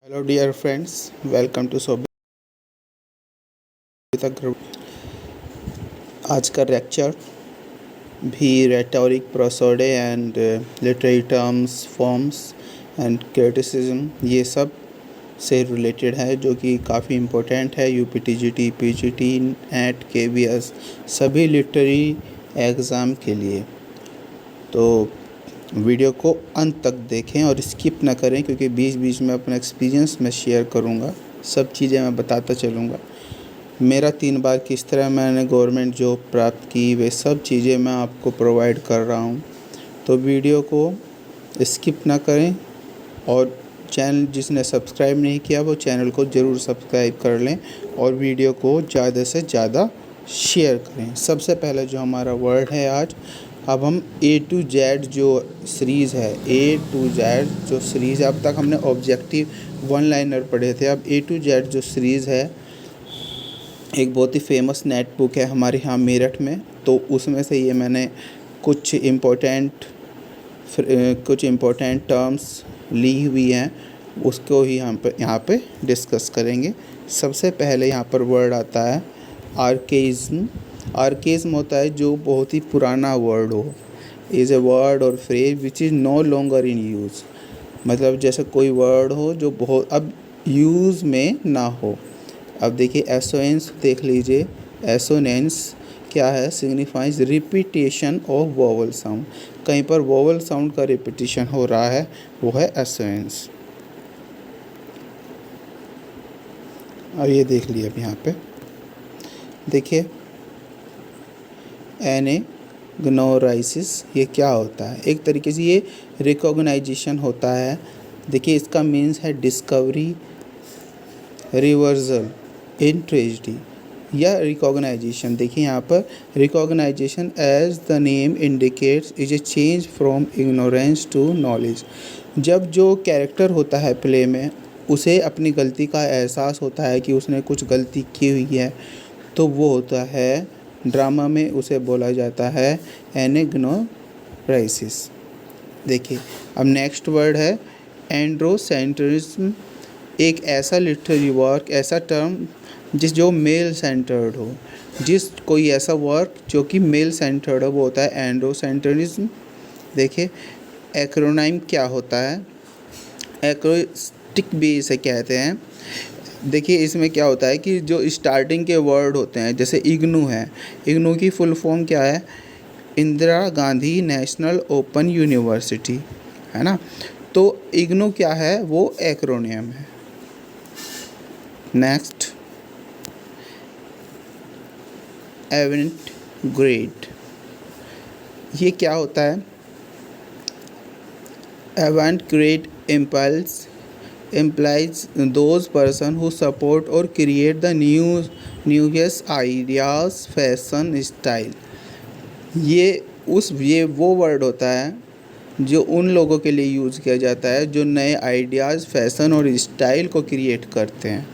Hello dear friends, welcome to Sobita group. आज का lecture भी rhetoric, prosody and literary terms, forms and criticism ये सब से रिलेटेड है, जो कि काफ़ी इम्पोर्टेंट है यूपीटीजीटी, पीजीटी, नेट, केवीएस सभी लिटरेरी एग्ज़ाम के लिए। तो वीडियो को अंत तक देखें और स्किप ना करें, क्योंकि बीच बीच में अपना एक्सपीरियंस मैं शेयर करूंगा, सब चीज़ें मैं बताता चलूँगा। मेरा 3 बार किस तरह मैंने गवर्नमेंट जॉब प्राप्त की, वे सब चीज़ें मैं आपको प्रोवाइड कर रहा हूं। तो वीडियो को स्किप ना करें और चैनल जिसने सब्सक्राइब नहीं किया वो चैनल को ज़रूर सब्सक्राइब कर लें और वीडियो को ज़्यादा से ज़्यादा शेयर करें। सबसे पहले जो हमारा वर्ड है आज, अब हम A to Z जो सीरीज़ है, A to Z जो सीरीज़ है, अब तक हमने ऑब्जेक्टिव वन लाइनर पढ़े थे। अब A to Z जो सीरीज़ है, एक बहुत ही फेमस नेट बुक है हमारे यहाँ मेरठ में, तो उसमें से ये मैंने कुछ इम्पोर्टेंट टर्म्स ली हुई हैं, उसको ही हम यहाँ पे डिस्कस करेंगे। सबसे पहले यहाँ पर वर्ड आता है आर्केइज्म। आर्केइज्म होता है जो बहुत ही पुराना वर्ड हो, इज़ ए वर्ड और phrase which is no longer in use. मतलब जैसे कोई वर्ड हो जो बहुत अब यूज़ में ना हो। अब देखिए एसोनेंस देख लीजिए, एसोनेंस क्या है, signifies repetition of vowel sound. कहीं पर वोवल साउंड का रिपीटेशन हो रहा है, वो है एसोनेंस। अब ये देख लिए, अब यहाँ पे देखिए एनेग्नोराइसिस, ये क्या होता है? एक तरीके से ये रिकॉग्नाइजेशन होता है। देखिए इसका मीन्स है डिस्कवरी, रिवर्सल इन ट्रेजेडी या रिकॉग्नाइजेशन। देखिए यहाँ पर recognisation as the name indicates is a change from ignorance to knowledge. जब जो कैरेक्टर होता है प्ले में, उसे अपनी गलती का एहसास होता है कि उसने कुछ गलती की हुई है, तो वो होता है ड्रामा में, उसे बोला जाता है एनेग्नोराइसिस। देखिए अब नेक्स्ट वर्ड है एंड्रोसेंट्रिज्म। एक ऐसा लिटरेरी वर्क, ऐसा टर्म जो मेल सेंटर्ड हो, कोई ऐसा वर्क जो कि मेल सेंटर्ड हो, वो होता है एंड्रोसेंट्रिज्म। देखिए एक्रोनाइम क्या होता है, एक्रोस्टिक भी इसे कहते हैं। देखिए इसमें क्या होता है कि जो स्टार्टिंग के वर्ड होते हैं, जैसे इग्नू है, इग्नू की फुल फॉर्म क्या है, Indira Gandhi national open university, है ना। तो इग्नू क्या है, वो एक्रोनियम है। नेक्स्ट एवेंट ग्रेड, ये क्या होता है? Avant garde implies those person who support or create the newest ideas, fashion, style। ये वो वर्ड होता है जो उन लोगों के लिए यूज़ किया जाता है जो नए आइडियाज़, फैशन और स्टाइल को क्रिएट करते हैं।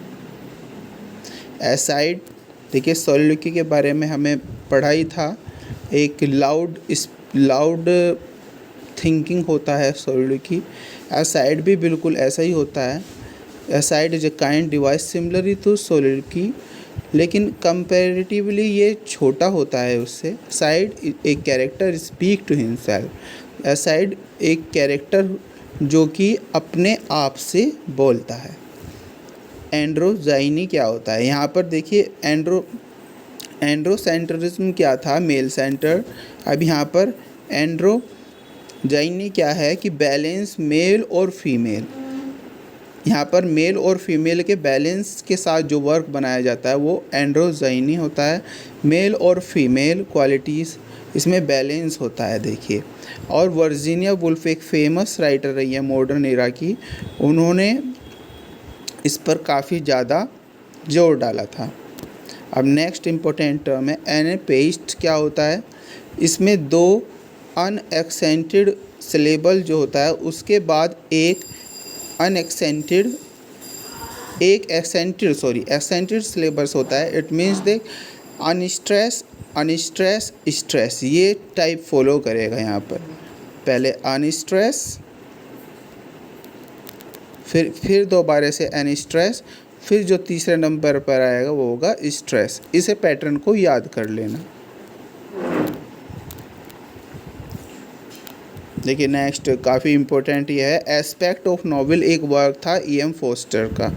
एसाइड, देखिए सोलिलोक्वी के बारे में हमें पढ़ा ही था। एक लाउड थिंकिंग होता है सोलिलोक्वी। एसाइड भी बिल्कुल ऐसा ही होता है। Aside is a kind device similar to soliloquy, लेकिन कंपैरेटिवली ये छोटा होता है उससे। एसाइड एक character speak to himself. Aside एक कैरेक्टर जो कि अपने आप से बोलता है। एंड्रोजाइनी क्या होता है? यहाँ पर देखिए एंड्रोसेंट्रिज्म क्या था, मेल सेंटर। अब यहाँ पर एंड्रोजाइनी क्या है कि बैलेंस मेल और फीमेल। यहाँ पर मेल और फीमेल के बैलेंस के साथ जो वर्क बनाया जाता है वो एंड्रोजाइनी होता है। मेल और फीमेल क्वालिटीज़ इसमें बैलेंस होता है। देखिए, और वर्जीनिया वुल्फ एक फेमस राइटर रही है मॉडर्न एरा की, उन्होंने इस पर काफ़ी ज़्यादा जोर डाला था। अब नेक्स्ट इम्पोर्टेंट टर्म है एनेपेइस्ट। क्या होता है? इसमें दो अनएक्सेंटेड सिलेबल जो होता है, उसके बाद एक एक्सेंटेड सिलेबस होता है। इट मीन्स देख अनस्ट्रेस स्ट्रेस, ये टाइप फॉलो करेगा यहाँ पर। पहले अनस्ट्रेस, फिर दोबारा से एन स्ट्रेस, फिर जो तीसरे नंबर पर आएगा वो होगा स्ट्रेस। इसे पैटर्न को याद कर लेना। देखिए नेक्स्ट काफ़ी इम्पोर्टेंट ये है, एस्पेक्ट ऑफ नॉवेल एक वर्क था E.M. फोस्टर का।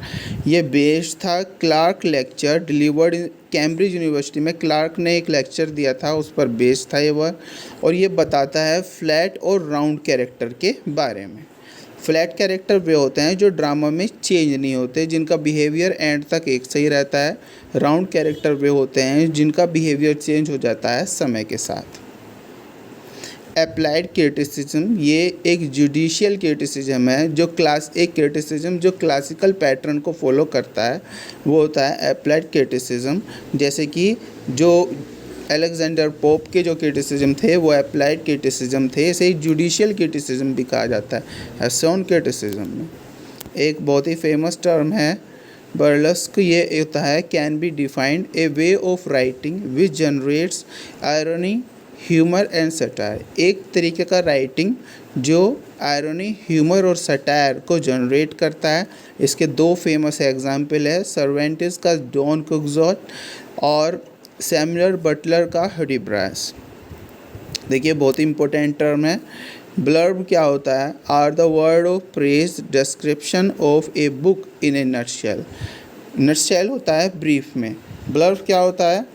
ये बेस्ड था Clark lecture delivered in Cambridge University में। क्लार्क ने एक लेक्चर दिया था, उस पर बेस्ड था ये वर्क, और ये बताता है फ्लैट और राउंड कैरेक्टर के बारे में। फ्लैट कैरेक्टर वे होते हैं जो ड्रामा में चेंज नहीं होते, जिनका बिहेवियर एंड तक एक सही रहता है। राउंड कैरेक्टर वे होते हैं जिनका बिहेवियर चेंज हो जाता है समय के साथ। अप्लाइड क्रिटिसिज्म ये एक जुडिशियल क्रिटिसिज्म है, एक क्रिटिसिज्म जो क्लासिकल पैटर्न को फॉलो करता है, वो होता है अप्लाइड क्रिटिसिज्म। जैसे कि जो अलेक्जेंडर पोप के जो क्रिटिसिज्म थे वो अप्लाइड क्रिटिसिज्म थे। इसे जुडिशियल क्रिटिसिज्म भी कहा जाता है हेसोन क्रिटिसिज्म में। एक बहुत ही फेमस टर्म है बर्लेस्क, ये होता है can be defined a way of writing which generates irony humour and satire. एक तरीके का राइटिंग जो आयरनी, ह्यूमर और सटायर को जनरेट करता है। इसके दो फेमस एग्जाम्पल है, सर्वेंटिस का डॉन क्विक्सोट और सैमुअल बटलर का हडीब्रास। देखिए बहुत ही इंपॉर्टेंट टर्म है। ब्लर्ब क्या होता है? Are the word of praise description of a book in A nutshell. Nutshell होता है ब्रीफ में। ब्लर्ब क्या होता है?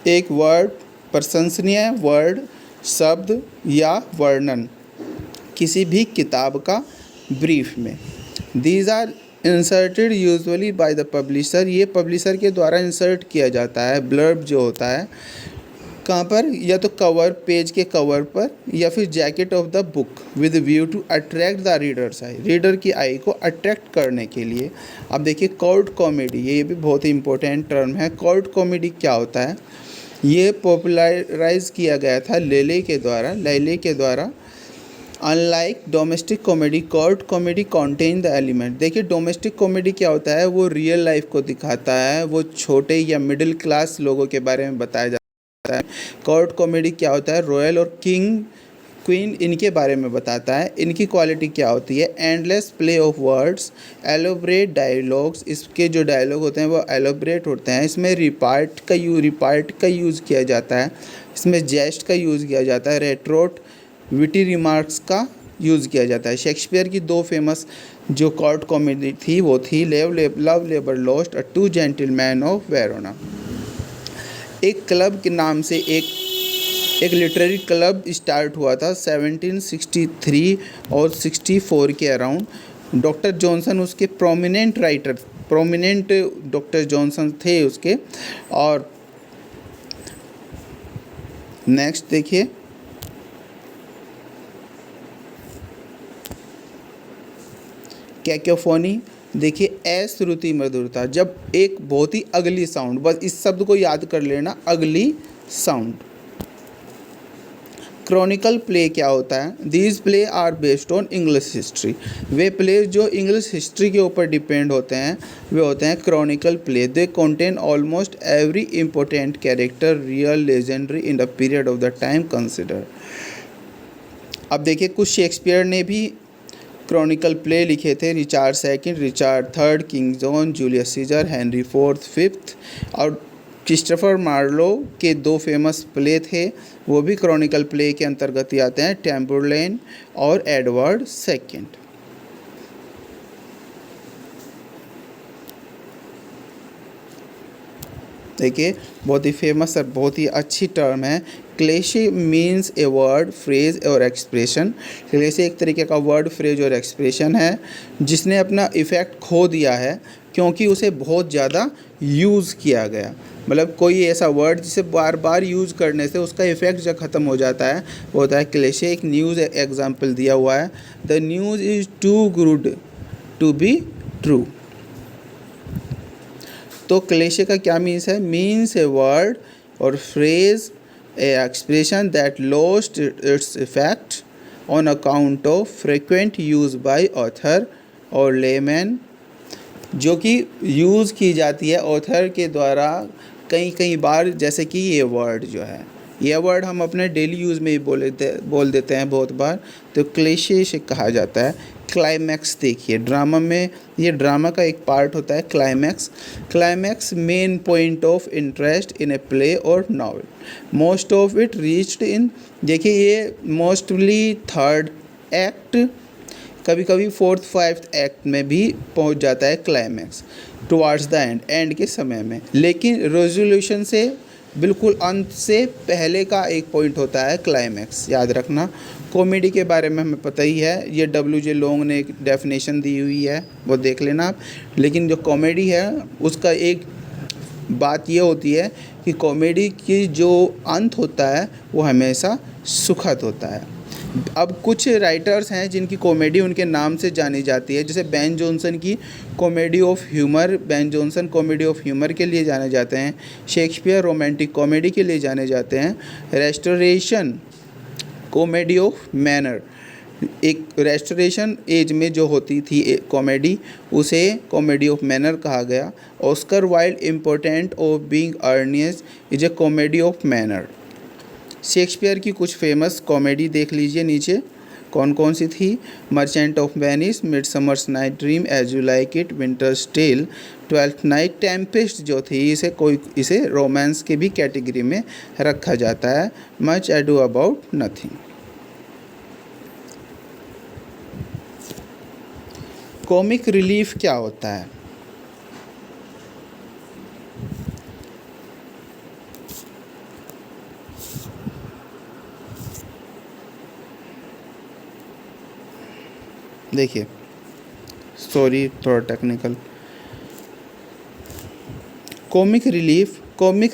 एक वर्ड, प्रशंसनीय वर्ड, शब्द या वर्णन किसी भी किताब का ब्रीफ में। These are inserted usually by the publisher. ये पब्लिशर के द्वारा इंसर्ट किया जाता है। ब्लर्ब जो होता है कहाँ पर? या तो कवर, पेज के कवर पर, या फिर jacket of the book with view to attract the readers eye, reader की आई को अट्रैक्ट करने के लिए। अब देखिए कोर्ट कॉमेडी, ये भी बहुत ही इंपॉर्टेंट टर्म है। कोर्ट कॉमेडी क्या होता है? ये पॉपुलराइज किया गया था लैले के द्वारा। Unlike domestic comedy, court comedy contain the element. देखिए डोमेस्टिक कॉमेडी क्या होता है? वो रियल लाइफ को दिखाता है, वो छोटे या मिडिल क्लास लोगों के बारे में बताया जाता है। कोर्ट कॉमेडी क्या होता है? रॉयल और किंग, क्वीन, इनके बारे में बताता है। इनकी क्वालिटी क्या होती है? Endless play of words, elaborate dialogues. इसके जो डायलॉग होते हैं वो एलोबरेट होते हैं। इसमें रिपार्ट का यूज़ किया जाता है। इसमें जेस्ट का यूज़ किया जाता है। रेट्रोट, विटी रिमार्क्स का यूज़ किया जाता है। शेक्सपियर की दो फेमस जो कोर्ट कॉमेडी थी वो थी लव लेबर लॉस्ट और टू जेंटलमैन ऑफ वेरोना। एक क्लब के नाम से एक लिटरेरी क्लब स्टार्ट हुआ था 1763 और 64 के अराउंड। डॉक्टर जॉनसन उसके प्रोमिनेंट डॉक्टर जॉनसन थे उसके। और नेक्स्ट देखिए, कैकोफोनी। देखिए अश्रुति मधुरता, जब एक बहुत ही अगली साउंड, बस इस शब्द को याद कर लेना, अगली साउंड। क्रॉनिकल प्ले क्या होता है? These play are based on English history. वे प्ले जो इंग्लिश हिस्ट्री के ऊपर डिपेंड होते हैं वे होते हैं chronicle play. They contain almost every important character real legendary in the period of the time consider. अब देखिए कुछ शेक्सपियर ने भी क्रॉनिकल प्ले लिखे थे। Richard second, Richard third, king John, Julius Caesar, Henry fourth, fifth, और Christopher Marlowe के दो फेमस प्ले थे, वो भी क्रॉनिकल प्ले के अंतर्गत ही आते हैं, टेम्बरलेन और एडवर्ड सेकंड। देखिए बहुत ही फेमस और बहुत ही अच्छी टर्म है। Cliché means a word, phrase और एक्सप्रेशन। क्लेशे एक तरीके का वर्ड, फ्रेज और एक्सप्रेशन है जिसने अपना इफ़ेक्ट खो दिया है क्योंकि उसे बहुत ज़्यादा यूज़ किया गया। मतलब कोई ऐसा वर्ड जिसे बार बार यूज़ करने से उसका इफ़ेक्ट जब ख़त्म हो जाता है वो होता है क्लेशे। एक न्यूज़ एग्जाम्पल दिया हुआ है, the news is too good to be true. तो क्लेशे का क्या मीन्स है? मीन्स ए वर्ड और phrase, a expression that lost its effect on account of frequent use by author और लेमैन, जो कि यूज़ की जाती है ऑथर के द्वारा कई बार। जैसे कि ये वर्ड जो है, ये वर्ड हम अपने डेली यूज़ में ही बोल देते हैं बहुत बार, तो क्लेशे से कहा जाता है क्लाइमैक्स देखिए, ड्रामा में ये ड्रामा का एक पार्ट होता है climax. Climax main point of interest in a play or novel, most of it reached in, देखिए ये मोस्टली थर्ड एक्ट, कभी कभी फोर्थ फाइव्थ एक्ट में भी पहुंच जाता है climax, towards the end, and के समय में। लेकिन रेजोल्यूशन से बिल्कुल अंत से पहले का एक पॉइंट होता है क्लाइमैक्स, याद रखना। कॉमेडी के बारे में हमें पता ही है, ये W.J. लोंग ने एक डेफिनेशन दी हुई है, वो देख लेना आप। लेकिन जो कॉमेडी है उसका एक बात ये होती है कि कॉमेडी की जो अंत होता है वो हमेशा सुखद होता है। अब कुछ राइटर्स हैं जिनकी कॉमेडी उनके नाम से जानी जाती है, जैसे बेन जॉनसन की comedy of humour, Ben Jonson comedy of humour के लिए जाने जाते हैं। शेक्सपियर रोमांटिक कॉमेडी के लिए जाने जाते हैं। रेस्टोरेशन कॉमेडी ऑफ मैनर, एक रेस्टोरेशन एज में जो होती थी कॉमेडी, उसे कॉमेडी ऑफ मैनर कहा गया। Oscar Wilde important of being earnest is a comedy of manner. Shakespeare की कुछ फेमस कॉमेडी देख लीजिए नीचे कौन कौन सी थी। Merchant of Venice, midsummer's night dream, as you like it, winter's tale, twelfth night, tempest जो थी इसे रोमांस के भी कैटेगरी में रखा जाता है। Much ado about nothing. Comic relief क्या होता है? देखिए, सॉरी थोड़ा technical. Comic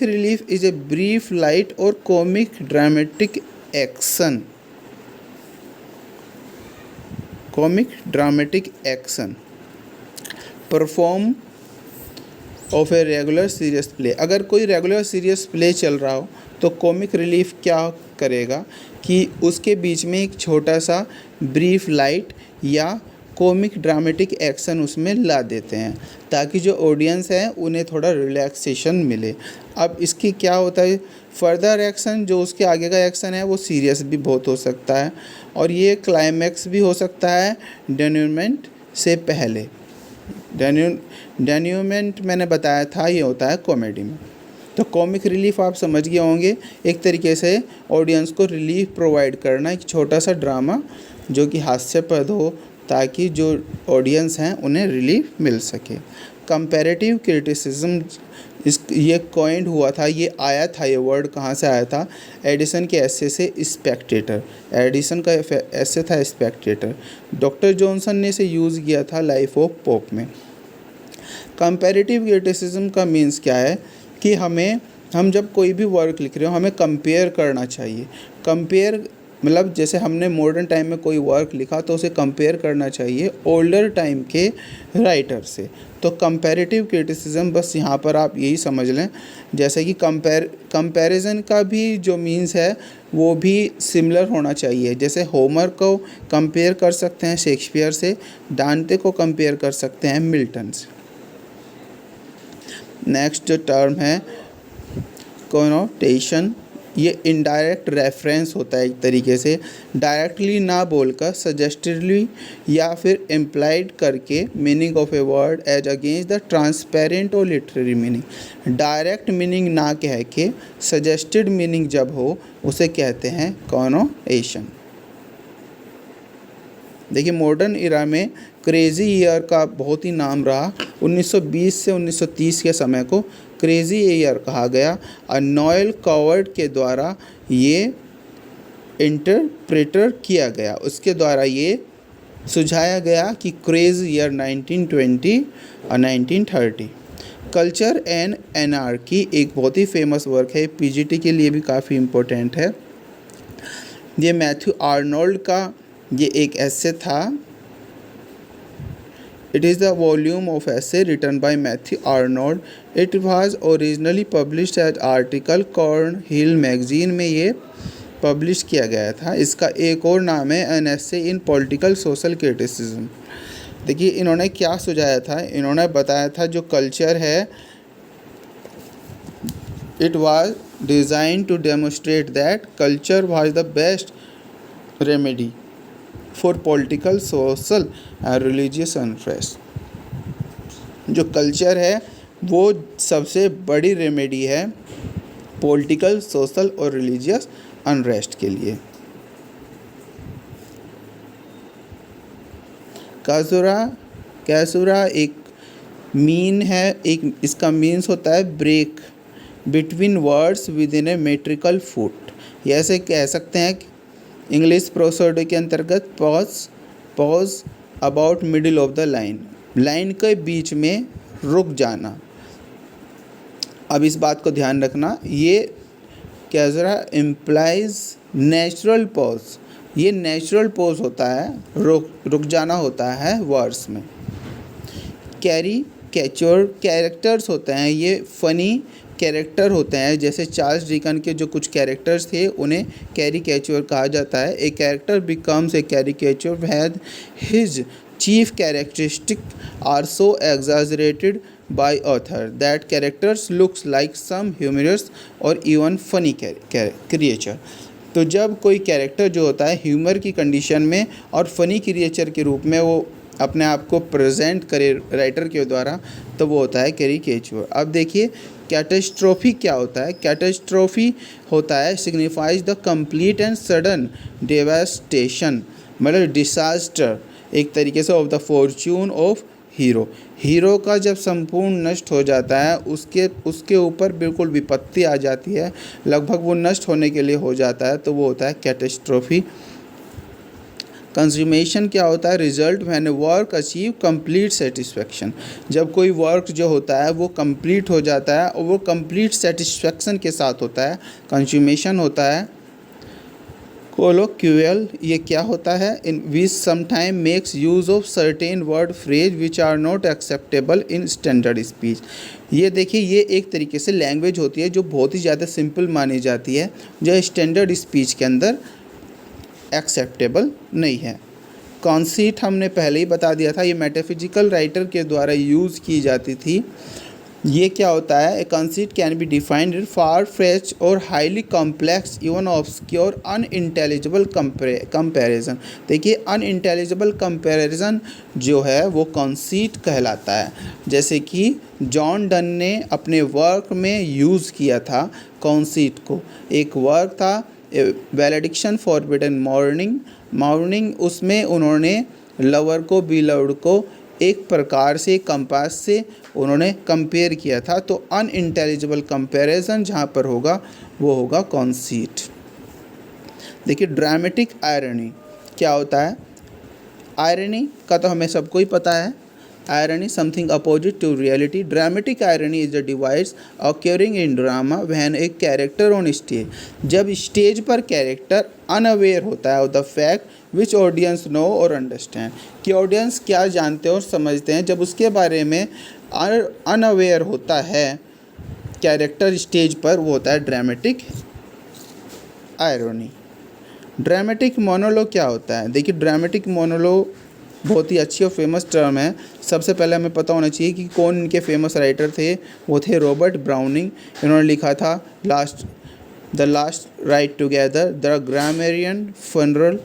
relief is a brief light or comic dramatic action, perform of a regular serious play. अगर कोई रेगुलर सीरियस प्ले चल रहा हो तो कॉमिक रिलीफ क्या करेगा कि उसके बीच में एक छोटा सा ब्रीफ लाइट या कॉमिक ड्रामेटिक एक्शन उसमें ला देते हैं, ताकि जो ऑडियंस है उन्हें थोड़ा रिलैक्सेशन मिले। अब इसकी क्या होता है, फर्दर एक्शन जो उसके आगे का एक्शन है वो सीरियस भी बहुत हो सकता है, और ये क्लाइमैक्स भी हो सकता है डेन्यूमेंट से पहले। डेन्यूमेंट मैंने बताया था ये होता है कॉमेडी में। तो कॉमिक रिलीफ आप समझ गए होंगे, एक तरीके से ऑडियंस को रिलीफ प्रोवाइड करना, एक छोटा सा ड्रामा जो कि हास्यप्रद हो, ताकि जो ऑडियंस हैं उन्हें रिलीफ मिल सके। कंपैरेटिव क्रिटिसिज्म ये कॉइंड हुआ था, ये आया था, ये वर्ड कहाँ से आया था? एडिसन के एसे से, स्पेक्टेटर। एडिसन का एसे था स्पेक्टेटर। डॉक्टर जॉनसन ने इसे यूज़ किया था लाइफ ऑफ पोप में। कंपैरेटिव क्रिटिसिज्म का मीन्स क्या है कि हम जब कोई भी वर्क लिख रहे हो हमें कंपेयर करना चाहिए। कंपेयर मतलब जैसे हमने मॉडर्न टाइम में कोई वर्क लिखा तो उसे कंपेयर करना चाहिए ओल्डर टाइम के राइटर से। तो कंपैरेटिव क्रिटिसिज्म बस यहाँ पर आप यही समझ लें, जैसे कि कंपैरिजन का भी जो मीन्स है वो भी सिमिलर होना चाहिए। जैसे होमर को कंपेयर कर सकते हैं शेक्सपियर से, डांटे को कंपेयर कर सकते हैं मिल्टन से। नेक्स्ट जो टर्म है कोनोटेशन, ये इनडायरेक्ट रेफरेंस होता है, एक तरीके से डायरेक्टली ना बोलकर सजेस्टिवली या फिर इम्प्लाइड करके meaning of a word as against the transparent और लिटरेरी मीनिंग। डायरेक्ट मीनिंग ना कह के सजेस्टेड मीनिंग जब हो उसे कहते हैं कॉनोटेशन। देखिए मॉडर्न इरा में क्रेज़ी ईयर का बहुत ही नाम रहा। 1920 से 1930 के समय को क्रेज़ी ईयर कहा गया और नोएल कॉवर्ड के द्वारा ये इंटरप्रेटर किया गया। उसके द्वारा ये सुझाया गया कि क्रेज़ ईयर 1920 और 1930। कल्चर एंड एनार्की एक बहुत ही फेमस वर्क है, पीजीटी के लिए भी काफ़ी इम्पोर्टेंट है। ये मैथ्यू आर्नोल्ड का ये एक एसे था। It is the volume of essay written by Matthew Arnold. It was originally published as article Cornhill magazine में ये पब्लिश किया गया था। इसका एक और नाम है An Essay in Political Social Criticism। देखिए इन्होंने क्या सुझाया था, इन्होंने बताया था जो कल्चर है it was designed to demonstrate that culture was the best remedy for political, social and religious unrest. जो कल्चर है वो सबसे बड़ी रेमेडी है पॉलिटिकल, सोशल और रिलीजियस अनरेस्ट के लिए। कैसुरा एक मीन है, एक इसका मीन्स होता है break between words within a metrical foot. ये ऐसे कह सकते हैं कि इंग्लिश प्रोसोडी के अंतर्गत pause about middle of the line, line के बीच में रुक जाना। अब इस बात को ध्यान रखना, ये कैसुरा इम्प्लाइज नेचुरल पॉज, ये नेचुरल पॉज होता है, रुक जाना होता है वर्ड्स में। कैरिकेचर कैरेक्टर्स होते हैं, ये फनी कैरेक्टर होते हैं, जैसे चार्ल्स डिकन के जो कुछ कैरेक्टर्स थे उन्हें कैरिकेचर कहा जाता है। A character becomes a caricature has his chief characteristic are so exaggerated by author that characters looks like some humorous और even funny creature। तो जब कोई कैरेक्टर जो होता है ह्यूमर की कंडीशन में और फनी क्रिएचर के रूप में वो अपने आप को प्रेजेंट करे राइटर के द्वारा, तो वो होता है कैरिकेचर। अब देखिए कैटास्ट्रोफी क्या होता है। कैटास्ट्रोफी होता है signifies the complete and sudden devastation, मतलब डिसास्टर एक तरीके से of the fortune of hero का जब संपूर्ण नष्ट हो जाता है, उसके ऊपर बिल्कुल विपत्ति आ जाती है, लगभग वो नष्ट होने के लिए हो जाता है, तो वो होता है कैटास्ट्रोफी। कंज्यूमेशन क्या होता है, result when work achieve complete satisfaction, जब कोई वर्क जो होता है वो कंप्लीट हो जाता है और वो कंप्लीट सेटिस्फेक्शन के साथ होता है, कंज्यूमेशन होता है। कोलोक्यूअल ये क्या होता है, in which sometime makes use of certain word phrase which are not acceptable in standard speech. ये देखिए ये एक तरीके से लैंग्वेज होती है जो बहुत ही ज़्यादा सिंपल मानी जाती है, जो स्टैंडर्ड स्पीच के अंदर एक्सेप्टेबल नहीं है। कॉन्सीट हमने पहले ही बता दिया था, ये मेटाफिजिकल राइटर के द्वारा यूज़ की जाती थी। ये क्या होता है, ए कंसीट कैन बी डिफाइंड फार फ्रेच और highly complex even obscure unintelligible comparison. देखिए अनइंटेलिजिबल कंपैरिजन जो है वो कंसीट कहलाता है। जैसे कि जॉन डन ने अपने वर्क में यूज़ किया था कंसीट को। एक वर्क था वैलेडिक्शन फॉरबिडन मॉर्निंग, उसमें उन्होंने लवर को बिलव्ड को एक प्रकार से कंपास से उन्होंने कंपेयर किया था। तो अनइंटेलिजिबल कंपैरिजन जहाँ पर होगा वो होगा कॉन्सीट। देखिए ड्रामेटिक आयरनी क्या होता है, आयरनी का तो हमें सबको ही पता है, irony something opposite to reality. Dramatic irony is the device occurring in drama when a character on stage, जब स्टेज पर कैरेक्टर अनअवेयर होता है of the fact which audience know or understand, कि ऑडियंस क्या जानते हैं और समझते हैं, जब उसके बारे में अनअवेयर होता है कैरेक्टर स्टेज पर, वो होता है ड्रामेटिक आयरनी। ड्रामेटिक मोनोलॉग क्या होता है, देखिए ड्रामेटिक मोनोलॉग बहुत ही अच्छी और फेमस टर्म है। सबसे पहले हमें पता होना चाहिए कि कौन इनके फेमस राइटर थे, वो थे रॉबर्ट ब्राउनिंग। इन्होंने लिखा था the last ride together, the grammarian funeral,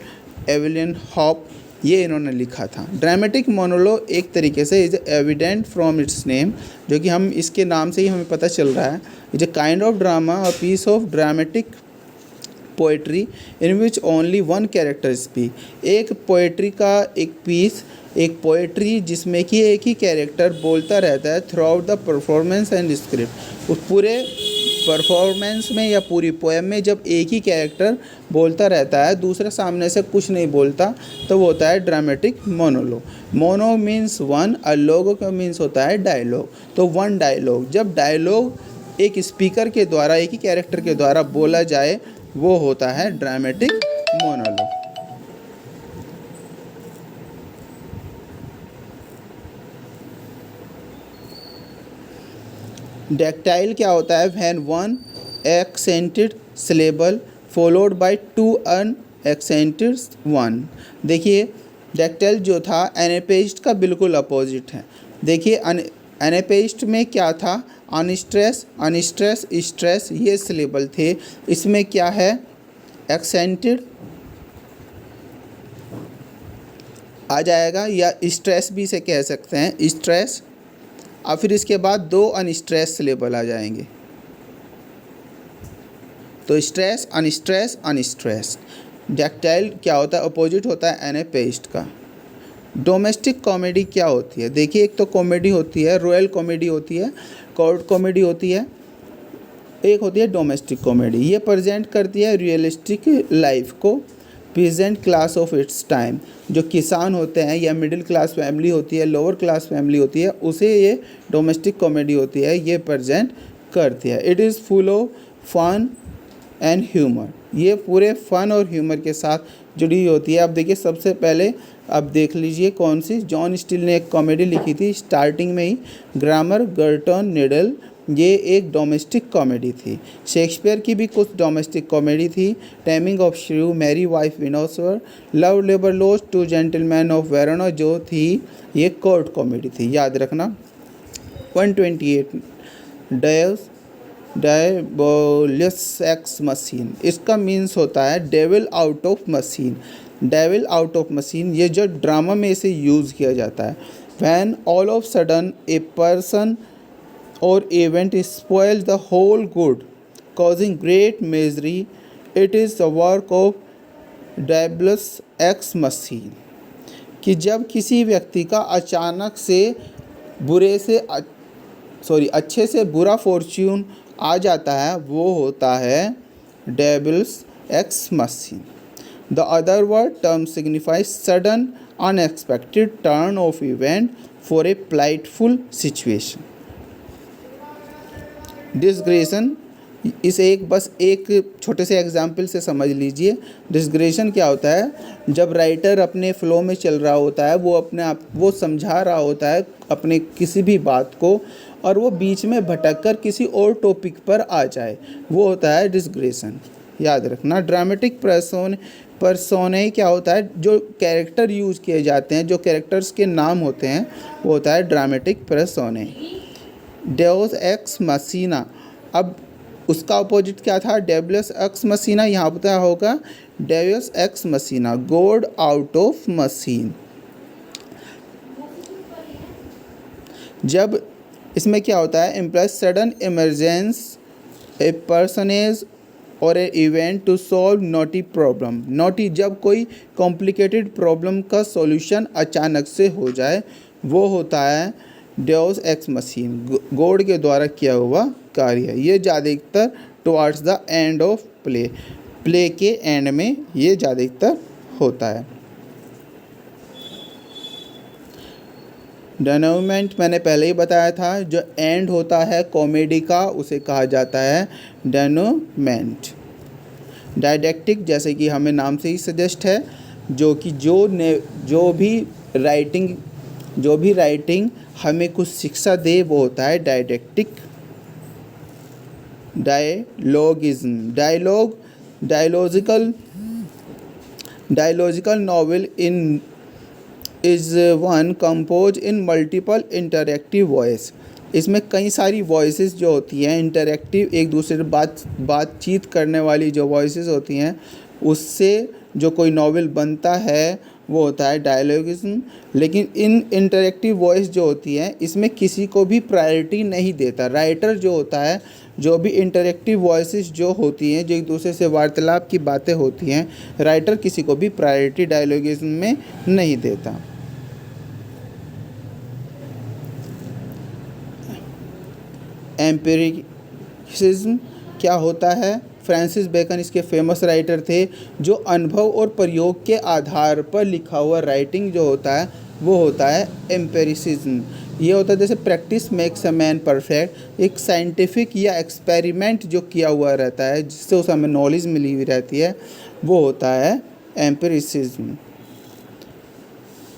एविलियन hop, ये इन्होंने लिखा था। ड्रामेटिक मोनोलॉग एक तरीके से is evident from its name, जो कि हम इसके नाम से ही हमें पता चल रहा है, is a kind of drama or piece of dramatic poetry in which only one character speak. एक पोएट्री का एक पीस, एक पोएट्री जिसमें कि एक ही कैरेक्टर बोलता रहता है through out the performance and script. उस पूरे परफॉर्मेंस में या पूरी पोएम में जब एक ही कैरेक्टर बोलता रहता है, दूसरा सामने से कुछ नहीं बोलता, तो वो होता है dramatic monologue. Mono means one, और लोगो का मीन्स होता है डायलॉग। तो वन डायलॉग, जब डायलॉग एक स्पीकर के द्वारा, एक ही कैरेक्टर के द्वारा बोला जाए, वो होता है ड्रामेटिक मोनोलॉग। डेक्टाइल क्या होता है, when one accented syllable followed by two unaccented one. देखिए डेक्टाइल जो था एनापेस्ट का बिल्कुल अपोजिट है। देखिए एनापेस्ट में क्या था, अनस्ट्रेस, स्ट्रेस, ये सिलेबल थे। इसमें क्या है, एक्सेंटेड आ जाएगा, या स्ट्रेस भी इसे कह सकते हैं, स्ट्रेस। और फिर इसके बाद दो अनस्ट्रेस सिलेबल आ जाएंगे, तो स्ट्रेस, अनस्ट्रेस, अनस्ट्रेस। डैक्टाइल क्या होता है? अपोजिट होता है एनापेस्ट का। डोमेस्टिक कॉमेडी क्या होती है? देखिए, एक तो कॉमेडी होती है, रॉयल कॉमेडी होती है, कोर्ट कॉमेडी होती है, एक होती है डोमेस्टिक कॉमेडी। ये प्रेजेंट करती है रियलिस्टिक लाइफ को, peasant class of its time. जो किसान होते हैं या मिडिल क्लास फैमिली होती है, लोअर क्लास फैमिली होती है, उसे ये डोमेस्टिक कॉमेडी होती है, ये प्रेजेंट करती है। It is full of fun and humour. ये पूरे फन और ह्यूमर के साथ जुड़ी होती है। अब देखिए, सबसे पहले अब देख लीजिए कौन सी। जॉन स्टील ने एक कॉमेडी लिखी थी स्टार्टिंग में ही, ग्रामर गर्टन निडल। ये एक डोमेस्टिक कॉमेडी थी। शेक्सपियर की भी कुछ डोमेस्टिक कॉमेडी थी। Taming of shrew, merry wife Windsor, love labour loss, two gentleman of Verona जो थी, ये कोर्ट कॉमेडी थी, याद रखना। 128 डेव्स डायबोलियस एक्स मशीन, इसका मीन्स होता है devil out of machine. Devil out of machine ये जो ड्रामा में इसे यूज़ किया जाता है। When all of sudden a person or event spoil the whole good causing great misery, it is the work of Deus ex machina। कि जब किसी व्यक्ति का अचानक से अच्छे से बुरा फॉर्च्यून आ जाता है, वो होता है devils ex machine. The other word term signifies sudden unexpected turn of event for a plightful situation. Digression, इसे बस एक छोटे से एग्जाम्पल से समझ लीजिए। डिसग्रेशन क्या होता है? जब राइटर अपने फ्लो में चल रहा होता है, वो अपने आप वो समझा रहा होता है अपने किसी भी बात को, और वो बीच में भटक कर किसी और टॉपिक पर आ जाए, वो होता है डिसग्रेशन, याद रखना। ड्रामेटिक पर्सोने क्या होता है? जो कैरेक्टर यूज़ किए जाते हैं, जो कैरेक्टर्स के नाम होते हैं, वो होता है ड्रामेटिक पर्सोने। डेउस एक्स मशीना, अब उसका अपोजिट क्या था? डेविल्स एक्स मशीना, यहाँ पर होगा devils ex machina, god out of machine. जब इसमें क्या होता है? Implies sudden emergence a personage or a event to solve knotty problem. Knotty, जब कोई कॉम्प्लिकेटेड प्रॉब्लम का सॉल्यूशन अचानक से हो जाए, वो होता है डेउस एक्स मशीन, गॉड के द्वारा किया हुआ कार्य। ये ज़्यादातर towards the end of play के एंड में ये ज़्यादातर होता है। डेनोमेंट मैंने पहले ही बताया था, जो एंड होता है कॉमेडी का उसे कहा जाता है डेनोमेंट। डायडेक्टिक, जैसे कि हमें नाम से ही सजेस्ट है, जो कि जो भी राइटिंग हमें कुछ शिक्षा दे, वो होता है didactic. Dialogism, dialogical novel is one compose in multiple interactive voice. इसमें कई सारी वॉइसेस जो होती हैं इंटरैक्टिव, एक दूसरे से बातचीत करने वाली जो वॉइसेस होती हैं, उससे जो कोई नॉवेल बनता है वो होता है डायलॉगिज्म। लेकिन इन इंटरैक्टिव वॉइस जो होती हैं, इसमें किसी को भी प्रायोरिटी नहीं देता। राइटर जो होता है, जो भी इंटरैक्टिव वॉइसेस जो होती हैं, जो एक दूसरे से वार्तालाप की बातें होती हैं, राइटर किसी को भी प्रायोरिटी डायलॉगिज्म में नहीं देता। एम्पिरिसिज्म क्या होता है? फ्रांसिस बेकन इसके फेमस राइटर थे। जो अनुभव और प्रयोग के आधार पर लिखा हुआ राइटिंग जो होता है, वो होता है एम्पिरिसिज्म। ये होता है जैसे practice makes a man perfect, एक साइंटिफिक या एक्सपेरिमेंट जो किया हुआ रहता है, जिससे उसे हमें नॉलेज मिली हुई रहती है, वो होता है एम्पिरिसिज्म।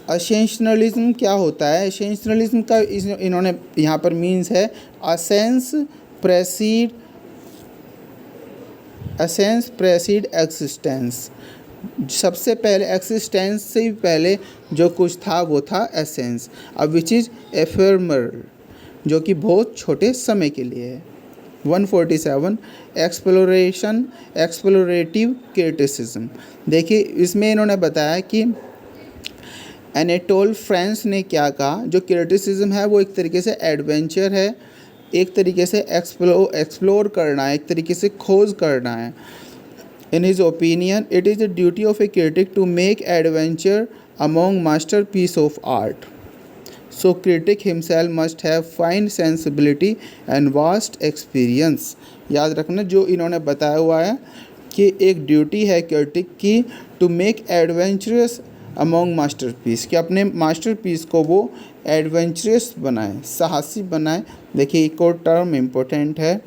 असेंशनलिज्म क्या होता है? असेंशनलिज्म का इन्होंने यहाँ पर मीन्स है असेंस प्रेसीड एक्सिस्टेंस। सबसे पहले एक्सिस्टेंस से भी पहले जो कुछ था वो था एसेंस। अब विच इज़ एफेमरल, जो कि बहुत छोटे समय के लिए है। 147 एक्सप्लोरेटिव क्रिटिसिज्म। देखिए, इसमें इन्होंने बताया कि एनेटोल फ्रांस ने क्या कहा, जो क्रिटिसिज्म है वो एक तरीके से एडवेंचर है, एक तरीके से एक्सप्लोर करना है, एक तरीके से खोज करना है. In his opinion, it is the duty of a critic to make adventure among masterpiece of art. So critic himself must have fine sensibility and vast experience. याद रखना जो इन्होंने बताया हुआ है कि एक ड्यूटी है क्रिटिक की to make adventures among masterpiece, कि अपने मास्टरपीस को वो एडवेंचरस बनाए, साहसी बनाए. देखिए एक और टर्म इम्पोर्टेंट है,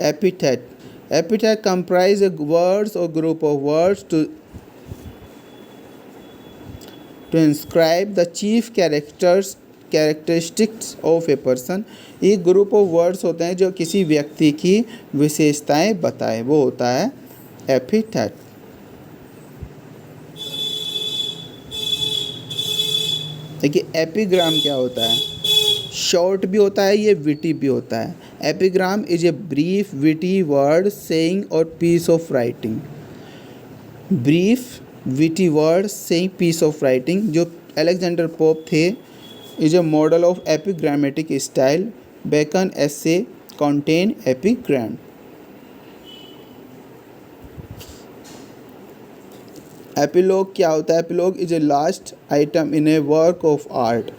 epithet. Epithet comprise a words or group of words to inscribe the chief characteristics of a person. एक ग्रुप ऑफ वर्ड्स होते हैं जो किसी व्यक्ति की विशेषताएं बताए, वो होता है एपिथेट. देखिए एपिग्राम क्या होता है, शॉर्ट भी होता है, ये विटी भी होता है. Epigram is a brief witty word saying or piece of writing. Brief witty word saying piece of writing. जो अलेक्जेंडर पोप थे, is a model of epigrammatic style. Bacon essay contain epigram. Epilogue क्या होता है, epilogue is a last item in a work of art.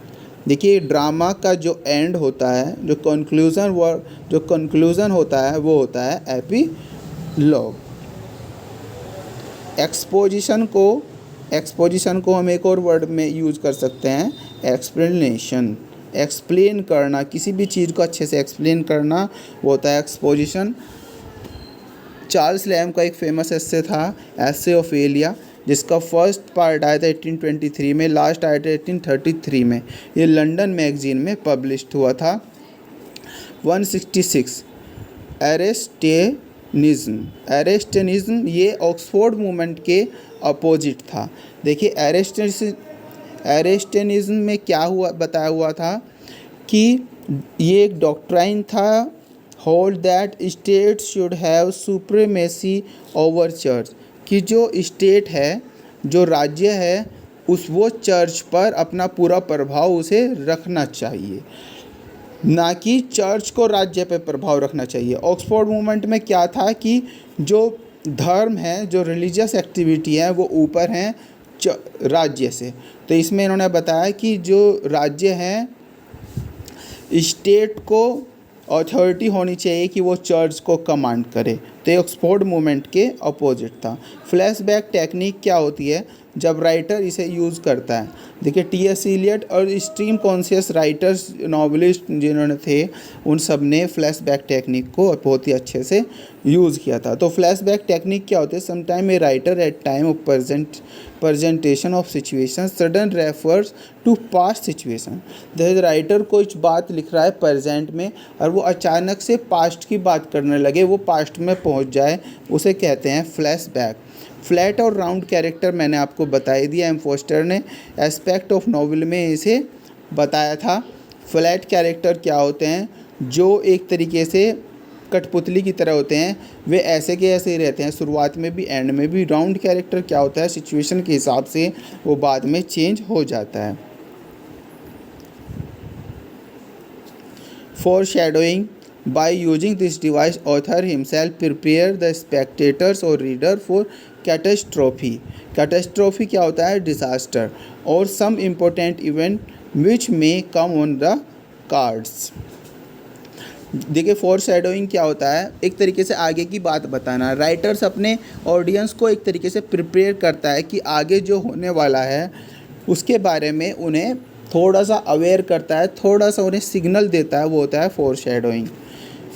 देखिए drama का जो and होता है, जो कंक्लूज़न होता है वो होता है एपिलॉग. एक्सपोजिशन को हम एक और वर्ड में यूज़ कर सकते हैं, एक्सप्लेनेशन. एक्सप्लेन करना, किसी भी चीज़ को अच्छे से एक्सप्लेन करना वो होता है एक्सपोजिशन. चार्ल्स लैम्ब का एक फेमस एस्से था, एस्से ऑफ एलिया, जिसका फर्स्ट पार्ट आया था 1823 में, लास्ट आया था 1833 में. ये लंदन मैगजीन में पब्लिश्ड हुआ था. 166 एरेस्टेनिज्म ये ऑक्सफोर्ड मूवमेंट के अपोजिट था. देखिए एरेस्टेनिज्म में क्या हुआ, बताया हुआ था कि ये एक डॉक्ट्राइन था, hold that state should have supremacy over church, कि जो स्टेट है, जो राज्य है, वो चर्च पर अपना पूरा प्रभाव उसे रखना चाहिए, ना कि चर्च को राज्य पर प्रभाव रखना चाहिए. ऑक्सफोर्ड मूवमेंट में क्या था कि जो धर्म है, जो रिलीजियस एक्टिविटी है, वो ऊपर हैं राज्य से. तो इसमें इन्होंने बताया कि जो राज्य हैं, स्टेट को अथॉरिटी होनी चाहिए कि वो चर्च को कमांड करे. तो ये ऑक्सफोर्ड मूवमेंट के अपोजिट था. फ्लैशबैक टेक्निक क्या होती है, जब राइटर इसे यूज़ करता है. देखिए टी.एस. इलियट और स्ट्रीम कॉन्शियस राइटर्स, नॉवेलिस्ट जिन्होंने थे, उन सब ने फ्लैशबैक टेक्निक को बहुत ही अच्छे से यूज़ किया था. तो फ्लैशबैक टेक्निक क्या होती है, sometime a writer at time of presentation of situation sudden refers to past situation. जैसे राइटर कुछ बात लिख रहा है प्रेजेंट में और वो अचानक से पास्ट की बात करने लगे, वो पास्ट में पहुंच जाए, उसे कहते हैं फ्लैशबैक. फ्लैट और राउंड कैरेक्टर मैंने आपको बता ही दिया. एम फोस्टर ने एस्पेक्ट ऑफ नॉवेल में इसे बताया था. फ्लैट कैरेक्टर क्या होते हैं, जो एक तरीके से कठपुतली की तरह होते हैं, वे ऐसे के ऐसे ही रहते हैं, शुरुआत में भी एंड में भी. राउंड कैरेक्टर क्या होता है, सिचुएशन के हिसाब से वो बाद में चेंज हो जाता है. Foreshadowing. By using this device, author himself prepare the spectators or reader for catastrophe. Catastrophe क्या होता है, disaster or some important event which may come on the cards. देखिए फोरशैडोइंग क्या होता है, एक तरीके से आगे की बात बताना. राइटर्स अपने ऑडियंस को एक तरीके से प्रिपेयर करता है कि आगे जो होने वाला है उसके बारे में उन्हें थोड़ा सा अवेयर करता है, थोड़ा सा उन्हें सिग्नल देता है, वो होता है फोरशैडोइंग.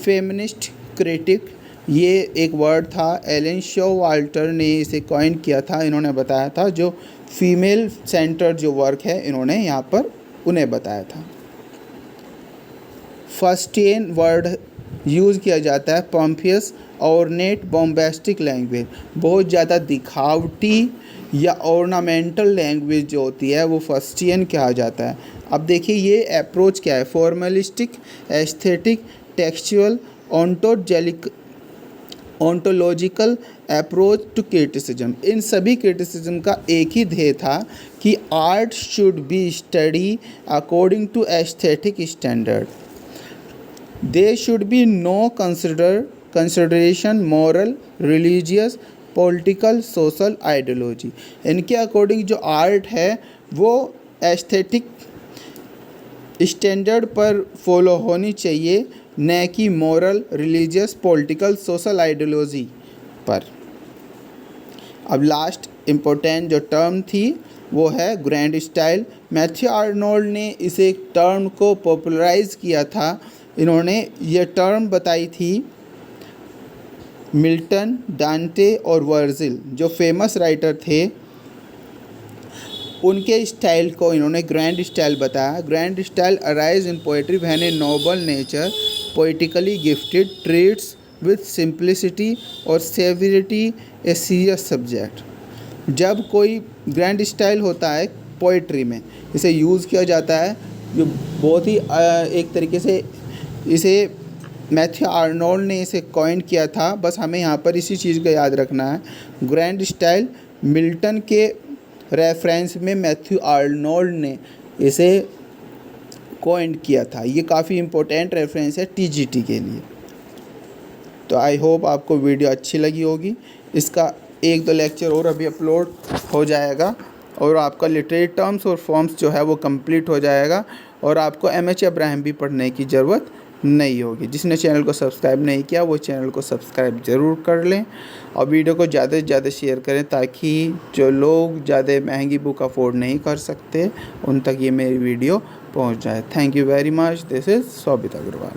फेमिनिस्ट क्रिटिक, ये एक वर्ड था, एलन शोवाल्टर ने इसे कॉइन किया था. इन्होंने बताया था जो फीमेल सेंटर जो वर्क है, इन्होंने यहाँ पर उन्हें बताया था. फस्टियन वर्ड यूज़ किया जाता है, पॉम्पियस ऑर्नेट बॉम्बेस्टिक लैंग्वेज, बहुत ज़्यादा दिखावटी या ऑर्नामेंटल लैंग्वेज जो होती है वो फस्टियन कहा जाता है. अब देखिए ये अप्रोच क्या है, formalistic, aesthetic, textual, ontological approach to criticism। इन सभी criticism का एक ही ध्येय था कि art should be studied according to aesthetic standard। There should be no consideration moral, religious, political, social ideology. इनके अकॉर्डिंग जो आर्ट है वो एस्थेटिक स्टैंडर्ड पर फॉलो होनी चाहिए, न कि moral, religious, political, social ideology पर। अब लास्ट इम्पोर्टेंट जो टर्म थी वो है ग्रैंड स्टाइल। मैथ्यू आर्नोल्ड ने इसे टर्म को पॉपुलराइज किया था। इन्होंने ये टर्म बताई थी मिल्टन, डांटे और वर्जिल जो फेमस राइटर थे, उनके स्टाइल को इन्होंने ग्रैंड स्टाइल बताया। Grand style arise in poetry when a noble nature poetically gifted treats with simplicity or severity a serious subject. जब कोई ग्रैंड स्टाइल होता है पोइट्री में, इसे यूज़ किया जाता है, जो बहुत ही एक तरीके से इसे मैथ्यू आर्नोल्ड ने इसे कॉइन किया था। बस हमें यहाँ पर इसी चीज़ का याद रखना है। ग्रैंड स्टाइल मिल्टन के रेफरेंस में मैथ्यू आर्नोल्ड ने इसे कॉइन किया था। ये काफ़ी इम्पोर्टेंट रेफरेंस है टीजीटी के लिए। तो आई होप आपको वीडियो अच्छी लगी होगी। इसका 1-2 लेक्चर और अभी अपलोड हो जाएगा और आपका लिटरेरी टर्म्स और फॉर्म्स जो है वो कंप्लीट हो जाएगा और आपको एमएच अब्राहम भी पढ़ने की ज़रूरत नहीं होगी। जिसने चैनल को सब्सक्राइब नहीं किया वो चैनल को सब्सक्राइब ज़रूर कर लें और वीडियो को ज़्यादा से ज़्यादा शेयर करें ताकि जो लोग ज़्यादा महंगी बुक अफोर्ड नहीं कर सकते उन तक ये मेरी वीडियो पहुंच जाए। Thank you very much. This is Shobhit Agarwal.